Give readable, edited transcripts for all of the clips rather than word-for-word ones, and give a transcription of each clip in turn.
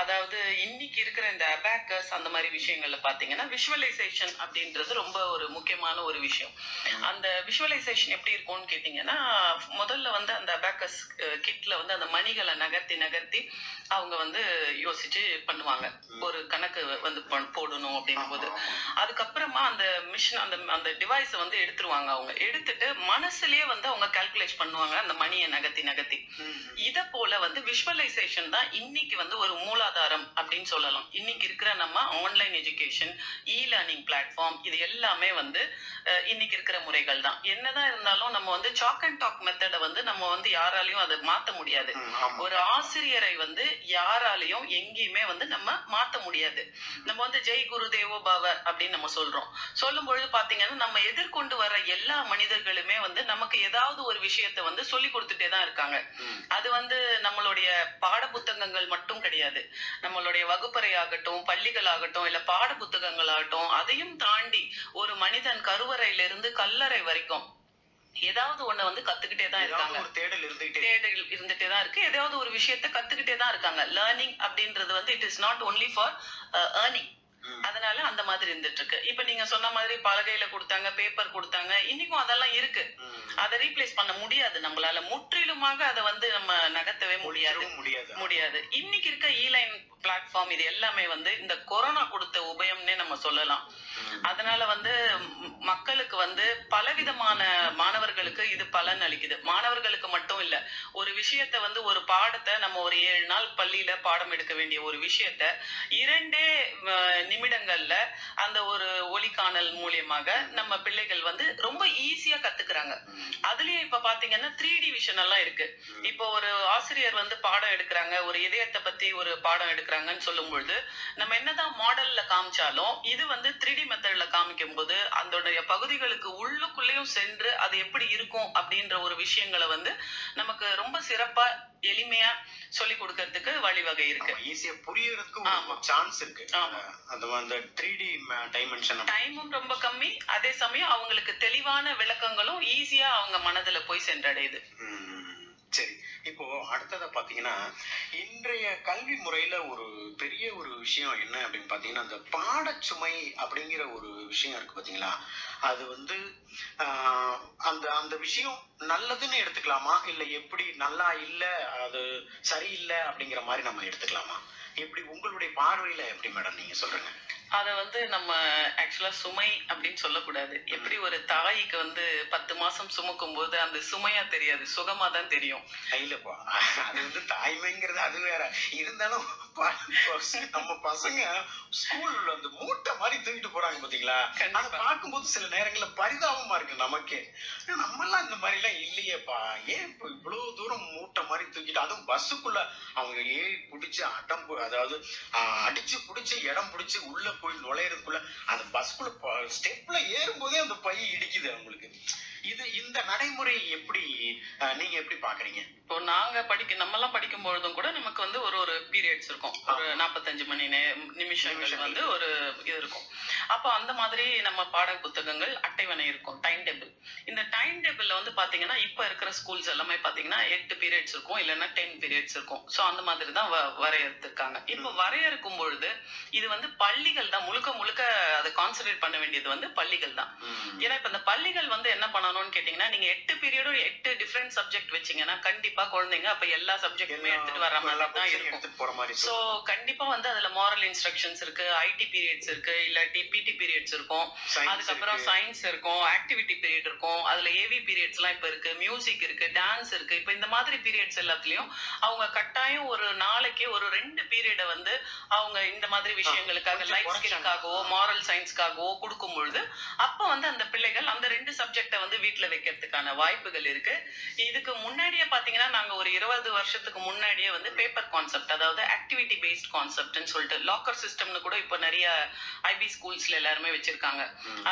அதாவது இன்னைக்கு இருக்கிற இந்த அபாக்கஸ் அந்த மாதிரி விஷயங்கள்ல பாத்தீங்கன்னா விஷுவலைசேஷன் அப்படின்றது ரொம்ப ஒரு முக்கியமான ஒரு விஷயம். அந்த விஷுவலைசேஷன் எப்படி இருக்கும்னு கேட்டீங்கன்னா, முதல்ல வந்து அந்த அபாக்கஸ் கிட்ல வந்து அந்த மணிகளை நகர்த்தி நகர்த்தி அவங்க வந்து யோசிச்சு பண்ணுவாங்க. ஒரு கணக்கு வந்து போடணும் அப்படின்னும் போது அதுக்கப்புறமா அந்த மிஷின் அந்த அந்த டிவைஸ வந்து எடுத்துருவாங்க. அவங்க எடுத்துட்டு மனசுலயே வந்து அவங்க கால்குலேட் பண்ணுவாங்க அந்த மணியை நகர்த்தி நகர்த்தி. இத போல வந்து விஷுவலைசேஷன் தான் இன்னைக்கு வந்து ஒரு மூலாதாரம் அப்படின்னு சொல்லலாம். இன்னைக்கு இருக்கிற நம்ம ஆன்லைன் எஜுகேஷன், இ லேர்னிங் பிளாட்ஃபார்ம் இது எல்லாமே வந்து இன்னைக்கு இருக்கிற முறைகள் தான். என்னதான் இருந்தாலும் நம்ம வந்து சாக் அண்ட் டாக் மெத்தட வந்து நம்ம வந்து யாராலையும் அதை மாத்த முடியாது. ஒரு ஆசிரியரை வந்து யாராலையும் எங்கேயுமே வந்து நம்ம மாத்த முடியாது. நம்ம வந்து ஜெய் குரு தேவோ பவ அப்படின்னு நம்ம சொல்றோம். சொல்லும் பொழுது பாத்தீங்கன்னா நம்ம எதிர்கொண்டு வர எல்லா மனிதர்களுமே வந்து நமக்கு ஏதாவது ஒரு விஷயத்த வந்து சொல்லி கொடுத்துட்டே தான் இருக்காங்க. அது வந்து நம்மளுடைய பாட புத்தகங்கள் மட்டும் கிடையாது. நம்மளுடைய வகுப்பறை ஆகட்டும், பள்ளிகள் ஆகட்டும், இல்ல பாட புத்தகங்கள் ஆகட்டும், அதையும் தாண்டி ஒரு மனிதன் கருவறையிலிருந்து கல்லறை வரைக்கும் ஏதாவது ஒண்ண வந்து கத்துக்கிட்டே தான் இருக்காங்க. தேடல் இருந்துட்டே தான் இருக்கு. ஏதாவது ஒரு விஷயத்த கத்துக்கிட்டே தான் இருக்காங்க. லேர்னிங் அப்படின்றது வந்து it is not only for earning. அதனால அந்த மாதிரி இருந்துட்டு இருக்கு. இப்ப நீங்க சொன்ன மாதிரி பலகையில கொடுத்தாங்க, பேப்பர் கொடுத்தாங்க, இன்னைக்கும் அதெல்லாம் இருக்கு. அதை ரீப்ளேஸ் பண்ண முடியாது. நம்மளால முற்றிலுமாக அதை வந்து நம்ம நகர்த்தவே முடியாது. இன்னைக்கு இருக்க இ-லைன் பிளாட்ஃபார்ம் இது எல்லாமே வந்து இந்த கொரோனா கொடுத்த உபயம்னே நம்ம சொல்லலாம். அதனால வந்து மக்களுக்கு வந்து பலவிதமான மாணவர்களுக்கு இது பலன் அளிக்குது. மாணவர்களுக்கு மட்டும் இல்ல, ஒரு விஷயத்த வந்து ஒரு பாடத்தை நம்ம ஒரு 7 நாள் பள்ளியில பாடம் எடுக்க வேண்டிய ஒரு விஷயத்த 2 நிமிடங்கள்ல அந்த ஒரு ஒலிக்காணல் மூலியமாக நம்ம பிள்ளைகள் வந்து ரொம்ப ஈஸியா கத்துக்கிறாங்க. அதுலயும் இப்ப பாத்தீங்கன்னா 3D விஷன் எல்லாம் இருக்கு. இப்போ ஒரு ஆசிரியர் வந்து பாடம் எடுக்கிறாங்க, ஒரு இதயத்தை பத்தி ஒரு பாடம் எடுக்கிறாங்கன்னு சொல்லும் பொழுது நம்ம என்னதான் மாடல்ல காமிச்சாலும் இது வந்து 3D மெத்தட்ல காமிக்கும் போது அதோடைய பகுதிகளுக்கு உள்ளுக்குள்ளேயும் சென்று அது எப்படி இருக்கும் அப்படின்ற ஒரு விஷயங்களை வந்து நமக்கு ரொம்ப சிறப்பா எளிமையா சொல்லி கொடுக்கிறதுக்கு வழிவகை இருக்கு. ஈஸியா புரியறதுக்கு ஒரு சான்ஸ் இருக்கு. அந்த 3D டைமென்ஷன் டைமும் ரொம்ப கம்மி, அதே சமயம் அவங்களுக்கு தெளிவான விளக்கங்களும் ஈஸியா அவங்க மனதுல போய் சென்றடையுது. சரி, இப்போ அடுத்தத பாத்தீங்கன்னா இன்றைய கல்வி முறையில ஒரு பெரிய ஒரு விஷயம் என்ன அப்படின்னு பாத்தீங்கன்னா அந்த பாடச்சுமை அப்படிங்கிற ஒரு விஷயம் இருக்கு பாத்தீங்களா. அது வந்து அந்த அந்த விஷயம் நல்லதுன்னு எடுத்துக்கலாமா, இல்ல எப்படி நல்லா இல்ல அது சரியில்லை அப்படிங்கிற மாதிரி நம்ம எடுத்துக்கலாமா? எப்படி உங்களுடைய பார்வையில எப்படி மேடம் நீங்க சொல்றீங்க? அத வந்து நம்ம ஆக்சுவலா சுமை அப்படின்னு சொல்லக்கூடாது. எப்படி ஒரு தாய்க்கு வந்து 10 மாசம் சுமக்கும் போது அந்த சுமையா தெரியாது, சுகமா தான் தெரியும். இல்லப்பா, அது வந்து தாய்மைங்கிறது அது வேற. இருந்தாலும் நம்ம பசங்க ஸ்கூல்ல அந்த மூட்டை மாதிரி தூக்கிட்டு போறாங்க பாத்தீங்களா, அதை பார்க்கும்போது சில நேரங்கள்ல பரிதாபமா இருக்கு நமக்கே. நம்ம எல்லாம் இந்த மாதிரி எல்லாம் இல்லையேப்பா, ஏன் இப்ப இவ்வளவு தூரம் மூட்டை மாதிரி தூக்கிட்டு, அதுவும் பஸ்ஸுக்குள்ள அவங்க ஏறி பிடிச்சு அடம்பு, அதாவது அடிச்சு பிடிச்சு இடம் பிடிச்சு உள்ள போய் நுழையறதுக்குள்ள அந்த பஸ்குள்ள ஸ்டெப்ல ஏறும்போதே அந்த பை இடிக்குது அவங்களுக்கு. இது இந்த நடைமுறை எப்படி நீங்க எப்படி பாக்குறீங்க? இப்போ நாங்க நம்ம எல்லாம் படிக்கும் பொழுதும் கூட நமக்கு வந்து ஒரு பீரியட்ஸ் இருக்கும். ஒரு 45 மணி நிமிஷங்கள் வந்து ஒரு இது இருக்கும். அப்போ அந்த மாதிரி நம்ம பாட புத்தகங்கள் அட்டைவணை இருக்கும், டைம் டேபிள். இந்த டைம் டேபிள்ல வந்து பாத்தீங்கன்னா இப்ப இருக்கிற ஸ்கூல்ஸ் எல்லாமே பாத்தீங்கன்னா 8 பீரியட்ஸ் இருக்கும், இல்லைன்னா 10 பீரியட்ஸ் இருக்கும். சோ அந்த மாதிரி தான் வரையறுத்திருக்காங்க. இப்போ வரையறுக்கும் பொழுது இது வந்து பள்ளிகள் தான் முழுக்க அதை கான்சென்ட்ரேட் பண்ண வேண்டியது வந்து பள்ளிகள் தான். ஏன்னா இப்ப இந்த பள்ளிகள் வந்து என்ன பண்ணணும்னு கேட்டீங்கன்னா, நீங்க 8 பீரியடும் 8 டிஃபரெண்ட் சப்ஜெக்ட் வச்சீங்கன்னா கண்டிப்பா குழந்தைங்க அப்ப எல்லா சப்ஜெக்டுமே எடுத்துட்டு வர மாதிரி தான் இருக்கும். சோ கண்டிப்பா வந்து அதுல மாரல் இன்ஸ்ட்ரக்ஷன்ஸ் இருக்கு, ஐடி பீரியட்ஸ் இருக்கு, இல்லாட்டி பிடி பீரியட்ஸ் இருக்கும், அதுக்கப்புறம் சயின்ஸ் இருக்கும், ஆக்டிவிட்டி பீரியட் இருக்கும், அதுல ஏவி பீரியட்ஸ் எல்லாம் இப்ப இருக்கு, மியூசிக் இருக்கு, டான்ஸ் இருக்கு. இப்ப இந்த மாதிரி பீரியட்ஸ் எல்லாத்துலயும் அவங்க கட்டாயம் ஒரு நாளைக்கு ஒரு 2 பீரியட வந்து அவங்க இந்த மாதிரி விஷயங்களுக்காக லைஃப் ஸ்கில்காகவோ மாரல் சயின்ஸ்க்காகவோ கொடுக்கும் பொழுது அப்ப வந்து அந்த பிள்ளைகள் அந்த 2 சப்ஜெக்ட வந்து வீட்டுல வைக்கிறதுக்கான வாய்ப்புகள் இருக்கு. இதுக்கு முன்னாடியே பாத்தீங்கன்னா நாங்க ஒரு 20 வருஷத்துக்கு முன்னாடியே வந்து பேப்பர் கான்செப்ட், அதாவது ஆக்டிவிட்டி பேஸ்ட் கான்செப்ட்னு சொல்லிட்டு லாக்கர் சிஸ்டம்னு கூட இப்ப நிறைய ஐபி ஸ்கூல்ஸ்ல எல்லாருமே வச்சிருக்காங்க.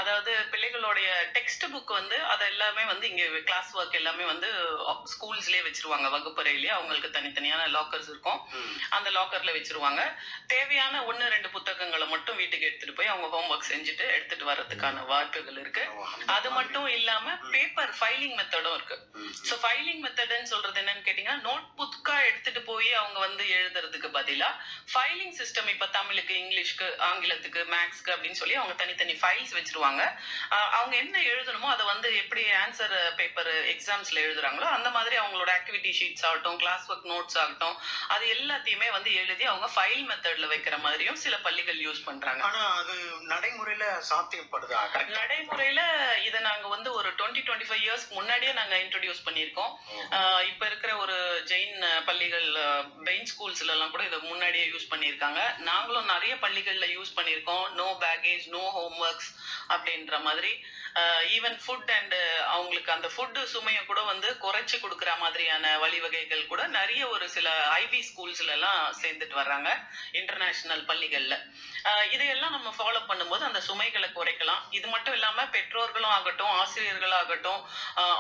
அதாவது பிள்ளைகளுடைய டெக்ஸ்ட் புக் வந்து அது எல்லாமே வந்து இங்க கிளாஸ் ஒர்க் எல்லாமே வந்து ஸ்கூல்ஸ்லயே வச்சிருவாங்க. வகுப்பறையிலேயே அவங்களுக்கு தனித்தனியான லாக்கர்ஸ் இருக்கும். அந்த லாக்கர்ல வச்சிருவாங்க. தேவையான 1-2 புத்தகங்களை மட்டும் வீட்டுக்கு எடுத்துட்டு போய் அவங்க ஹோம் ஒர்க் செஞ்சுட்டு எடுத்துட்டு வர்றதுக்கான வாய்ப்புகள் இருக்கு. அது மட்டும் இல்லாம பேப்பர் ஃபைலிங் மெத்தடும் இருக்கு. சோ ஃபைலிங் மெத்தட்னு சொல்றது என்னன்னு கேட்டீங்கன்னா, நோட் புக்கா எடுத்துட்டு போய் அவங்க வந்து எழுதுறதுக்கு பதிலா ஃபைலிங் சிஸ்டம், இப்ப தமிழுக்கு, இங்கிலீஷ்க்கு, ஆங்கிலத்துக்கு, மேக்ஸ்க்கு அப்படின்னு சொல்லி அவங்க தனித்தனி ஃபைல்ஸ் வச்சிருவாங்க. அவங்க என்ன எழுதணுமோ அதை வந்து எப்படி ஆன்சர் பேப்பர் எக்ஸாம்ஸ்ல எழுதுறாங்களோ அந்த மாதிரி அவங்களோட ஆக்டிவிட்டி ஷீட்ஸ் ஆகட்டும், கிளாஸ் ஒர்க் நோட்ஸ் ஆகட்டும், அது எல்லாத்தையுமே வந்து எழுதி அவங்க ஃபைல் மெத்தட்ல வைக்கிற மாதிரியும் சில பள்ளிகள் யூஸ் பண்றாங்க. ஆனா அது நடைமுறையில சாத்தியப்படுதா? நடைமுறையில இதை நாங்க வந்து ஒரு 20-25 இயர்ஸ்க்கு முன்னாடியே நாங்க இன்ட்ரோடியூஸ் பண்ணியிருக்கோம். இப்ப இருக்கிற ஒரு ஜெயின் பள்ளிகள், பெயின் ஸ்கூல்ஸ்ல எல்லாம் கூட இதை முன்னாடியே யூஸ் பண்ணியிருக்காங்க. நாங்களும் நிறைய பள்ளிகள்ல யூஸ் பண்ணியிருக்கோம். நோ பேகேஜ், நோ ஹோம்ஒர்க்ஸ் அப்படின்ற மாதிரி. ஈவன் ஃபுட் அண்ட் அவங்களுக்கு அந்த ஃபுட் சுமையை கூட வந்து குறைச்சு கொடுக்குற மாதிரியான வழிவகைகள் கூட நிறைய ஒரு சில ஐவி ஸ்கூல்ஸ்ல எல்லாம் சேர்ந்துட்டு வர்றாங்க, இன்டர்நேஷனல் பள்ளிகள்ல. இதையெல்லாம் நம்ம ஃபாலோ பண்ணும்போது அந்த சுமைகளை குறைக்கலாம். இது மட்டும் இல்லாம பெற்றோர்களும் ஆகட்டும், ஆசிரியர்களும் ஆகட்டும்,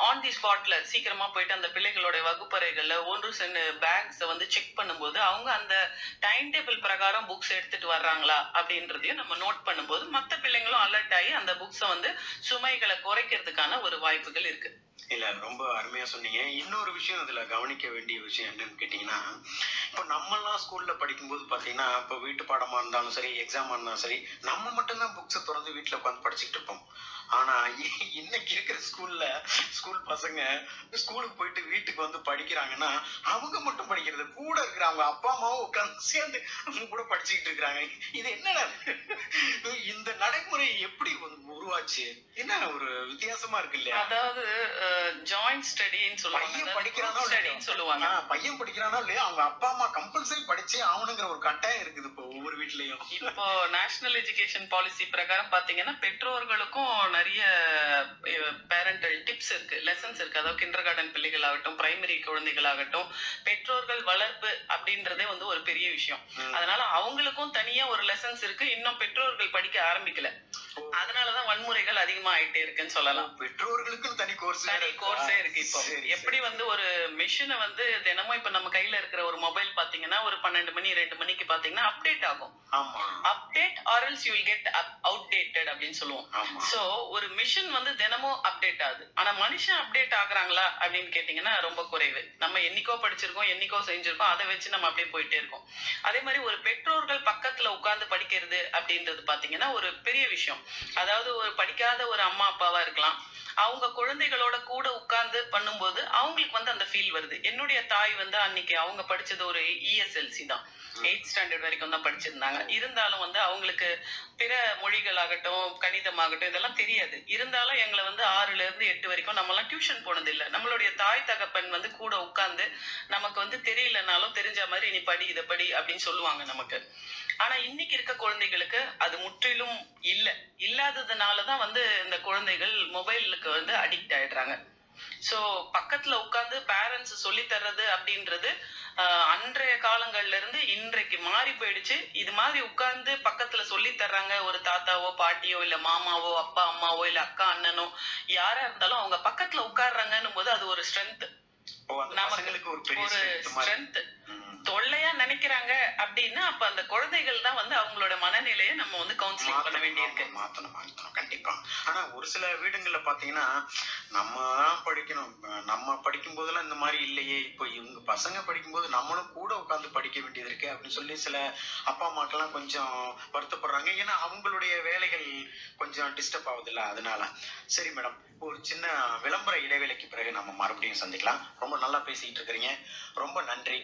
ஆன் தி ஸ்பாட்ல சீக்கிரமா போயிட்டு அந்த பிள்ளைகளோட வகுப்பறைகள்ல ஒன்று சென்று பேக்ஸ் வந்து செக் பண்ணும்போது அவங்க அந்த டைம் டேபிள் பிரகாரம் புக்ஸ் எடுத்துட்டு வர்றாங்களா அப்படின்றதையும் நம்ம நோட் பண்ணும்போது மற்ற பிள்ளைங்களும் அலர்ட் ஆகி அந்த புக்ஸை வந்து சுமைகளை குறைக்கிறதுக்கான ஒரு வாய்ப்புகள் இருக்கு. இல்ல, ரொம்ப அருமையா சொன்னீங்க. இன்னொரு விஷயம் இதுல கவனிக்க வேண்டிய விஷயம் என்னன்னு கேட்டீங்கன்னா, இப்ப நம்ம எல்லாம் ஸ்கூல்ல படிக்கும்போது பாத்தீங்கன்னா, இப்ப வீட்டு பாடமா இருந்தாலும் சரி, எக்ஸாமா இருந்தாலும் சரி, நம்ம மட்டும்தான் புக்ஸை திறந்து வீட்டுல உட்காந்து படிச்சுட்டு இருப்போம். ஆனா இன்னைக்கு இருக்கிற ஸ்கூல் பசங்க ஸ்கூலுக்கு போயிட்டு வீட்டுக்கு வந்து படிக்கிறாங்கன்னா அவங்க மட்டும் படிக்கிறது, கூட இருக்கிற அவங்க அப்பா அம்மாவும் உட்கார்ந்து சேர்ந்து அவங்க கூட படிச்சுக்கிட்டு இருக்கிறாங்க. இது என்ன, இந்த நடைமுறை எப்படி உருவாச்சு? என்ன ஒரு வித்தியாசமா இருக்கு இல்லையா? அதாவது ஜாயிண்ட் ஸ்டடின்னு சொல்லுவாங்க. பையன் படிக்கிறானோ இல்லையா, அவங்க அப்பா அம்மா கம்பல்சரி படிச்சே ஆகணுங்கிற ஒரு கட்டாயம் இருக்குது இப்போ ஒவ்வொரு வீட்லயும். இப்போ நேஷனல் எஜுகேஷன் பாலிசி பிரகாரம் பாத்தீங்கன்னா பெற்றோர்களுக்கும் நிறைய பேரண்டல் டிப்ஸ் இருக்கு, லெசன்ஸ் இருக்கு. அதாவது கிண்டர் கார்டன் பிள்ளைகள் ஆகட்டும், பிரைமரி குழந்தைகள் ஆகட்டும், பெற்றோர்கள் வளர்ப்பு அப்படின்றதே வந்து ஒரு பெரிய விஷயம். அதனால அவங்களுக்கும் தனியா ஒரு லெசன்ஸ் இருக்கு. இன்னும் பெற்றோர்கள் படிக்க ஆரம்பிக்கல, அதனாலதான் வன்முறைகள் அதிகமா ஆயிட்டே இருக்குன்னு சொல்லலாம். பெற்றோர்களுக்கு தனி கோர்ஸே இருக்கு. இப்போ எப்படி வந்து ஒரு மிஷினை வந்து தினமும் இப்ப நம்ம கையில இருக்கிற ஒரு மொபைல் பாத்தீங்கன்னா ஒரு 12 மணி 2 மணிக்கு பாத்தீங்கன்னா அப்டேட் ஆகும். Update or else you will get outdated அப்படின்னு சொல்லுவோம். சோ ஒரு மிஷின் வந்து தினமும் அப்டேட் ஆகுது. ஆனா மனுஷன் அப்டேட் ஆகுறாங்களா அப்படின்னு கேட்டீங்கன்னா ரொம்ப குறைவு. நம்ம என்னைக்கோ படிச்சிருக்கோம், என்னைக்கோ செஞ்சிருக்கோம், அதை வச்சு நம்ம அப்படியே போயிட்டே இருக்கோம். அதே மாதிரி ஒரு பெற்றோர்கள் பக்கத்துல உட்கார்ந்து படிக்கிறது அப்படின்றது பாத்தீங்கன்னா ஒரு பெரிய விஷயம். அதாவது ஒரு படிக்காத ஒரு அம்மா அப்பாவா இருக்கலாம், அவங்க குழந்தைகளோட கூட உட்கார்ந்து பண்ணும்போது அவங்களுக்கு வந்து அந்த ஃபீல் வருது. என்னுடைய தாய் வந்து அன்னைக்கு அவங்க படிச்சது ஒரு ESLC தான், 8th ஸ்டாண்டர்ட் வரைக்கும் தான் படிச்சிருந்தாங்க. இருந்தாலும் வந்து அவங்களுக்கு பிற மொழிகள் ஆகட்டும், கணிதமாகட்டும் இதெல்லாம் தெரியாது. இருந்தாலும் எங்களை வந்து 6ல இருந்து 8 வரைக்கும் நம்ம எல்லாம் டியூஷன் போனது இல்லை. நம்மளுடைய தாய் தகப்பன் வந்து கூட உட்கார்ந்து நமக்கு வந்து தெரியலனாலும் தெரிஞ்ச மாதிரி நீ படி, இதை படி அப்படின்னு சொல்லுவாங்க நமக்கு. ஆனா இன்னைக்கு இருக்க குழந்தைகளுக்கு அது முற்றிலும் இல்லாததுனாலதான் வந்து இந்த குழந்தைகள் மொபைலுக்கு வந்து அடிக்ட் ஆயிடுறாங்க. சோ பக்கத்துல உட்கார்ந்து பேரண்ட்ஸ் சொல்லி தர்றது அப்படின்றது அன்றைய காலங்கள்ல இருந்து இன்றைக்கு மாறி போயிடுச்சு. இது மாதிரி உட்கார்ந்து பக்கத்துல சொல்லி தர்றாங்க ஒரு தாத்தாவோ பாட்டியோ இல்ல மாமாவோ அப்பா அம்மாவோ இல்ல அக்கா அண்ணனோ யாரா இருந்தாலும் அவங்க பக்கத்துல உட்கார்றாங்கன்னும் போது அது ஒரு ஸ்ட்ரென்த், நமக்கு ஒரு ஸ்ட்ரென்த். தொல்லையா நினைக்கிறாங்க அப்படின்னா அப்ப அந்த குழந்தைகள் தான் வந்து அவங்களோட மனநிலையை நம்ம வந்து கவுன்சிலிங் பண்ண வேண்டியிருக்கு. மாத்தணும் கண்டிப்பா. ஆனா ஒரு சில வீடுகள்ல பாத்தீங்கன்னா நம்ம தான் படிக்கணும், நம்ம படிக்கும் போதெல்லாம் இந்த மாதிரி இல்லையே, இப்போ இவங்க பசங்க படிக்கும்போது நம்மளும் கூட உட்காந்து படிக்க வேண்டியது இருக்கு அப்படின்னு சொல்லி சில அப்பா அம்மாக்கெல்லாம் கொஞ்சம் வருத்தப்படுறாங்க. ஏன்னா அவங்களுடைய வேலைகள் கொஞ்சம் டிஸ்டர்ப் ஆகுது இல்ல, அதனால. சரி மேடம், ஒரு சின்ன விளம்பர இடைவேளைக்கு பிறகு நம்ம மறுபடியும் சந்திக்கலாம். ரொம்ப நல்லா பேசிக்கிட்டு இருக்கிறீங்க, ரொம்ப நன்றி.